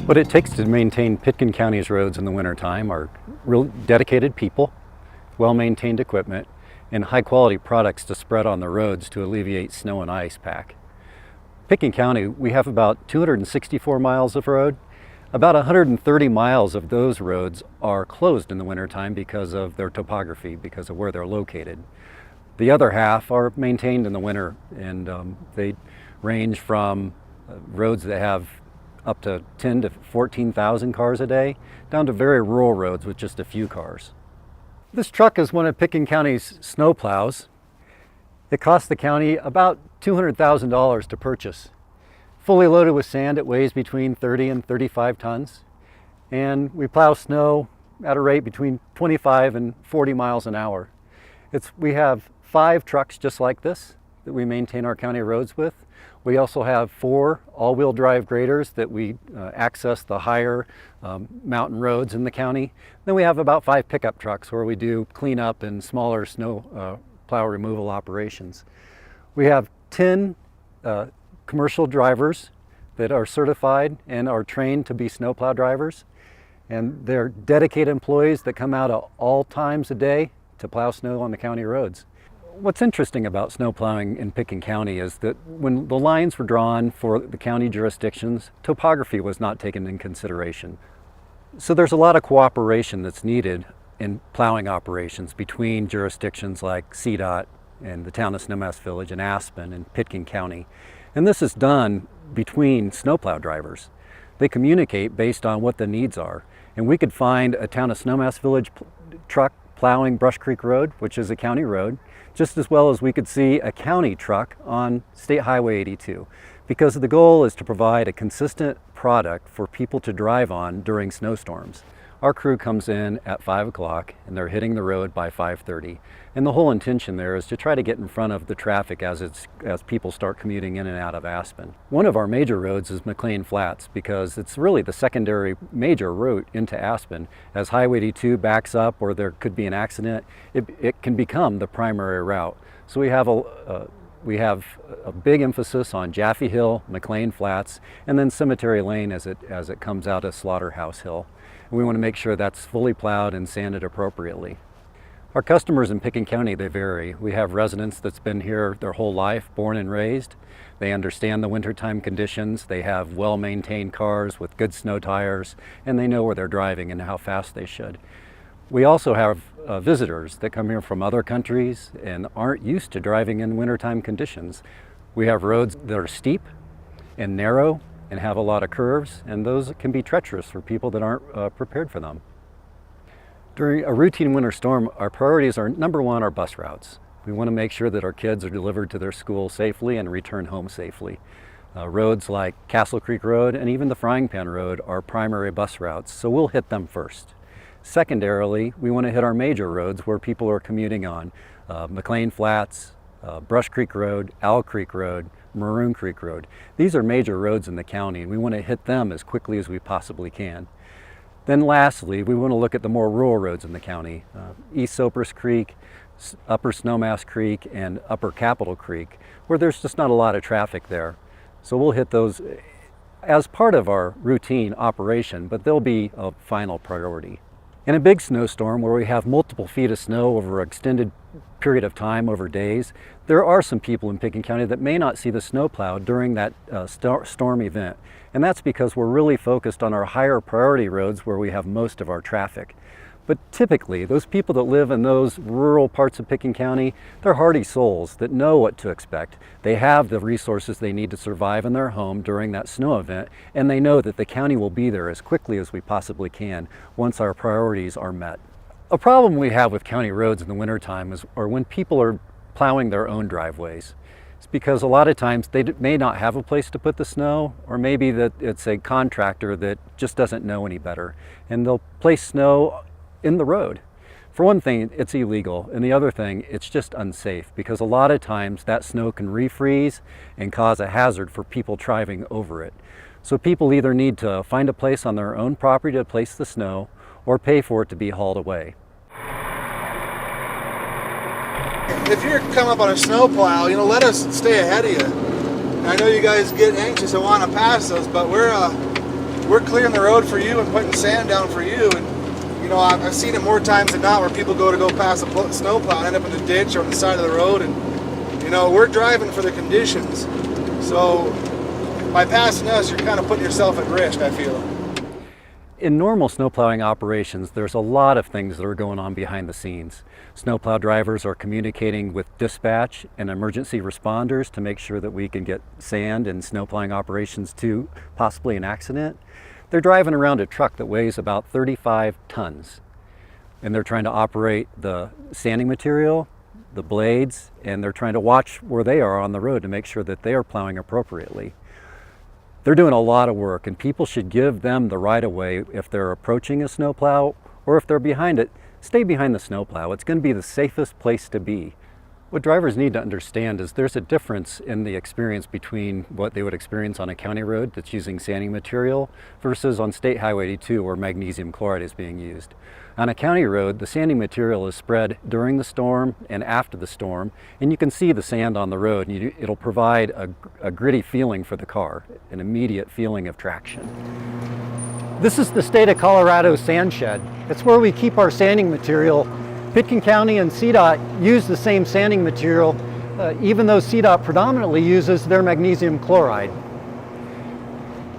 What it takes to maintain Pitkin County's roads in the wintertime are real dedicated people, well-maintained equipment, and high-quality products to spread on the roads to alleviate snow and ice pack. Pitkin County, we have about 264 miles of road. About 130 miles of those roads are closed in the wintertime because of their topography, because of where they're located. The other half are maintained in the winter, and they range from roads that have up to 10 to 14,000 cars a day, down to very rural roads with just a few cars. This truck is one of Pitkin County's snowplows. It cost the county about $200,000 to purchase. Fully loaded with sand, it weighs between 30 and 35 tons. And we plow snow at a rate between 25 and 40 miles an hour. We have 5 trucks just like this that we maintain our county roads with. We also have 4 all-wheel drive graders that we access the higher mountain roads in the county. Then we have about 5 pickup trucks where we do cleanup and smaller snow plow removal operations. We have 10 commercial drivers that are certified and are trained to be snowplow drivers. And they're dedicated employees that come out at all times a day to plow snow on the county roads. What's interesting about snowplowing in Pitkin County is that when the lines were drawn for the county jurisdictions, topography was not taken in consideration. So there's a lot of cooperation that's needed in plowing operations between jurisdictions like CDOT and the town of Snowmass Village and Aspen and Pitkin County. And this is done between snowplow drivers. They communicate based on what the needs are. And we could find a town of Snowmass Village truck plowing Brush Creek Road, which is a county road, just as well as we could see a county truck on State Highway 82, because the goal is to provide a consistent product for people to drive on during snowstorms. Our crew comes in at 5 o'clock and they're hitting the road by 5:30. And the whole intention there is to try to get in front of the traffic as people start commuting in and out of Aspen. One of our major roads is McLean Flats because it's really the secondary major route into Aspen. As Highway 82 backs up or there could be an accident, it can become the primary route. So we have a big emphasis on Jaffe Hill, McLean Flats, and then Cemetery Lane as it comes out of Slaughterhouse Hill. We want to make sure that's fully plowed and sanded appropriately. Our customers in Pitkin County, they vary. We have residents that's been here their whole life, born and raised. They understand the wintertime conditions. They have well-maintained cars with good snow tires, and they know where they're driving and how fast they should. We also have visitors that come here from other countries and aren't used to driving in wintertime conditions. We have roads that are steep and narrow and have a lot of curves, and those can be treacherous for people that aren't prepared for them. During a routine winter storm, our priorities are, number one, our bus routes. We want to make sure that our kids are delivered to their school safely and return home safely. Roads like Castle Creek Road and even the Frying Pan Road are primary bus routes, so we'll hit them first. Secondarily, we want to hit our major roads where people are commuting on. McLean Flats, Brush Creek Road, Owl Creek Road, Maroon Creek Road. These are major roads in the county, and we want to hit them as quickly as we possibly can. Then lastly, we want to look at the more rural roads in the county. East Sopers Creek, Upper Snowmass Creek, and Upper Capitol Creek, where there's just not a lot of traffic there. So we'll hit those as part of our routine operation, but they'll be a final priority. In a big snowstorm where we have multiple feet of snow over an extended period of time, over days, there are some people in Pitkin County that may not see the snowplow during that storm event. And that's because we're really focused on our higher priority roads where we have most of our traffic. But typically, those people that live in those rural parts of Pitkin County, they're hardy souls that know what to expect. They have the resources they need to survive in their home during that snow event, and they know that the county will be there as quickly as we possibly can once our priorities are met. A problem we have with county roads in the wintertime is when people are plowing their own driveways. It's because a lot of times they may not have a place to put the snow, or maybe that it's a contractor that just doesn't know any better, and they'll place snow in the road. For one thing, it's illegal, and the other thing, it's just unsafe because a lot of times that snow can refreeze and cause a hazard for people driving over it. So people either need to find a place on their own property to place the snow or pay for it to be hauled away. If you're coming up on a snowplow, let us stay ahead of you. I know you guys get anxious and want to pass us, but we're we're clearing the road for you and putting sand down for you. And you know, I've seen it more times than not where people go past a snowplow and end up in the ditch or on the side of the road. And you know, we're driving for the conditions. So by passing us, you're kind of putting yourself at risk, I feel. In normal snowplowing operations, there's a lot of things that are going on behind the scenes. Snowplow drivers are communicating with dispatch and emergency responders to make sure that we can get sand and snowplowing operations to possibly an accident. They're driving around a truck that weighs about 35 tons, and they're trying to operate the sanding material, the blades, and they're trying to watch where they are on the road to make sure that they are plowing appropriately. They're doing a lot of work, and people should give them the right of way if they're approaching a snowplow, or if they're behind it, stay behind the snowplow. It's going to be the safest place to be. What drivers need to understand is there's a difference in the experience between what they would experience on a county road that's using sanding material versus on State Highway 82 where magnesium chloride is being used. On a county road, the sanding material is spread during the storm and after the storm, and you can see the sand on the road, and it'll provide a gritty feeling for the car, an immediate feeling of traction. This is the State of Colorado sand shed. It's where we keep our sanding material. Pitkin County and CDOT use the same sanding material, even though CDOT predominantly uses their magnesium chloride.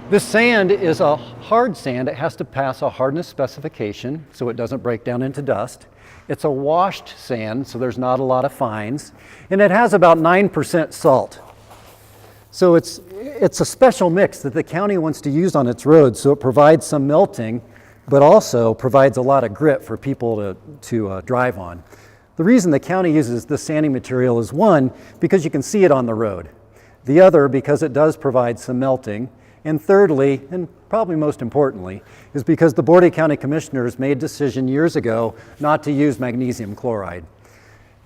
This sand is a hard sand. It has to pass a hardness specification so it doesn't break down into dust. It's a washed sand, so there's not a lot of fines, and it has about 9% salt. So it's a special mix that the county wants to use on its roads, so it provides some melting, but also provides a lot of grit for people to drive on. The reason the county uses this sanding material is, one, because you can see it on the road. The other, because it does provide some melting. And thirdly, and probably most importantly, is because the Board of County Commissioners made a decision years ago not to use magnesium chloride.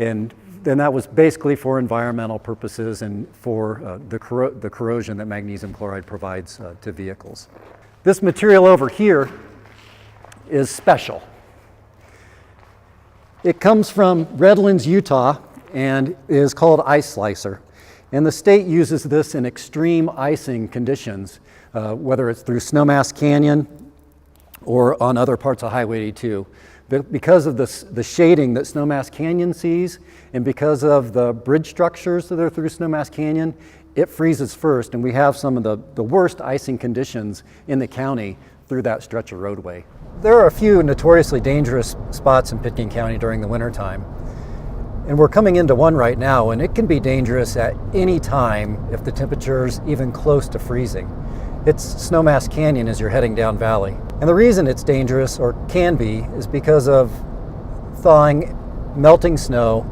And then that was basically for environmental purposes and for the corrosion that magnesium chloride provides to vehicles. This material over here is special. It comes from Redlands, Utah, and is called Ice Slicer. And the state uses this in extreme icing conditions, whether it's through Snowmass Canyon or on other parts of Highway 82. But because of the shading that Snowmass Canyon sees, and because of the bridge structures that are through Snowmass Canyon, it freezes first, and we have some of the worst icing conditions in the county through that stretch of roadway. There are a few notoriously dangerous spots in Pitkin County during the wintertime. And we're coming into one right now, and it can be dangerous at any time if the temperature's even close to freezing. It's Snowmass Canyon as you're heading down valley. And the reason it's dangerous, or can be, is because of thawing, melting snow,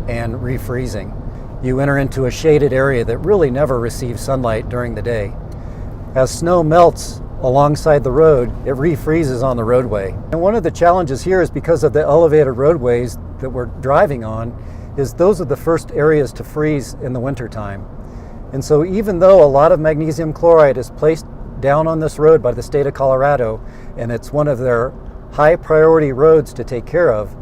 and refreezing. You enter into a shaded area that really never receives sunlight during the day. As snow melts alongside the road, it refreezes on the roadway. And one of the challenges here is because of the elevated roadways that we're driving on, is those are the first areas to freeze in the wintertime. And so even though a lot of magnesium chloride is placed down on this road by the state of Colorado, and it's one of their high priority roads to take care of,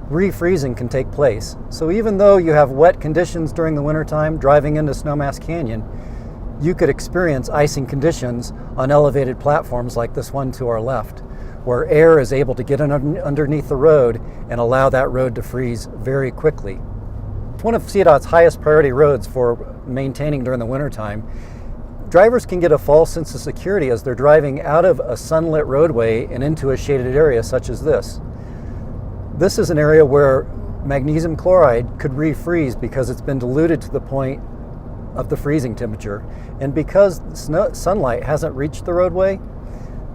refreezing can take place. So even though you have wet conditions during the wintertime driving into Snowmass Canyon, you could experience icing conditions on elevated platforms like this one to our left, where air is able to get underneath the road and allow that road to freeze very quickly. It's one of CDOT's highest priority roads for maintaining during the wintertime. Drivers can get a false sense of security as they're driving out of a sunlit roadway and into a shaded area such as this. This is an area where magnesium chloride could refreeze because it's been diluted to the point of the freezing temperature. And because sunlight hasn't reached the roadway,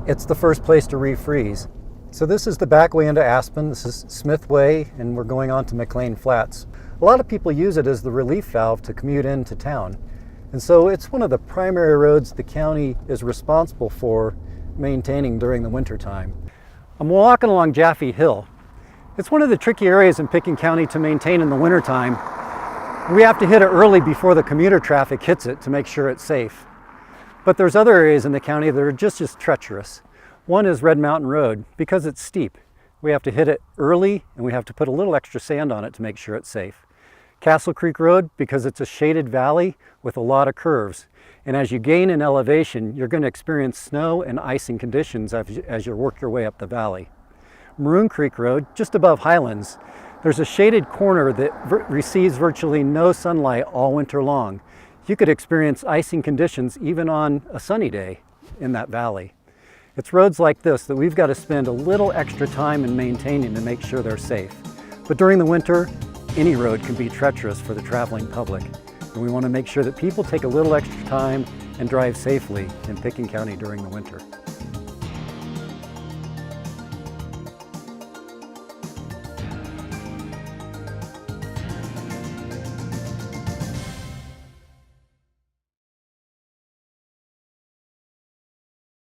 it's the first place to refreeze. So this is the back way into Aspen. This is Smith Way, and we're going on to McLean Flats. A lot of people use it as the relief valve to commute into town. And so it's one of the primary roads the county is responsible for maintaining during the winter time. I'm walking along Jaffe Hill. It's one of the tricky areas in Pitkin County to maintain in the wintertime. We have to hit it early before the commuter traffic hits it to make sure it's safe. But there's other areas in the county that are just as treacherous. One is Red Mountain Road. Because it's steep, we have to hit it early and we have to put a little extra sand on it to make sure it's safe. Castle Creek Road because it's a shaded valley with a lot of curves. And as you gain in elevation, you're going to experience snow and icing conditions as you work your way up the valley. Maroon Creek Road, just above Highlands, there's a shaded corner that receives virtually no sunlight all winter long. You could experience icing conditions even on a sunny day in that valley. It's roads like this that we've got to spend a little extra time in maintaining to make sure they're safe. But during the winter, any road can be treacherous for the traveling public. And we want to make sure that people take a little extra time and drive safely in Pitkin County during the winter.